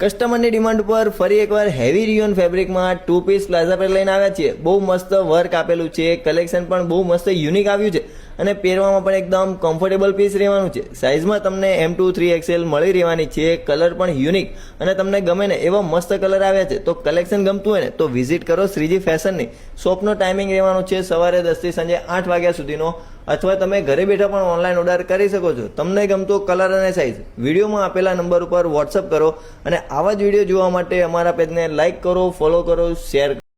કસ્ટમરની demand ઉપર ફરી એકવાર હેવી રિયોન ફેબ્રિકમાં 2 પીસ પ્લાઝા પેર લઈને આવ્યા છીએ। બહુ મસ્ત વર્ક આપેલું છે, કલેક્શન પણ બહુ મસ્ત યુનિક આવ્યું છે અને પહેરવામાં પણ એકદમ કમ્ફર્ટેબલ પીસ રહેવાનું છે। સાઇઝમાં તમને M2 3XL મળી રહેવાની છે। કલર પણ યુનિક અને તમને ગમે ને એવા મસ્ત કલર આવ્યા છે। તો કલેક્શન ગમતું હોય ને તો વિઝિટ કરો શ્રીજી ફેશનની। શોપનો ટાઈમિંગ રહેવાનો છે સવારે 10 થી સાંજે 8 વાગ્યા સુધીનો, અથવા તમે ઘરે બેઠા પણ ઓનલાઈન ઓર્ડર કરી શકો છો। તમને ગમતો કલર અને સાઇઝ વિડીયોમાં આપેલા નંબર ઉપર વોટ્સઅપ કરો અને આવા જ વિડીયો જોવા માટે અમારા પેજને લાઇક કરો, ફોલો કરો, શેર કરો।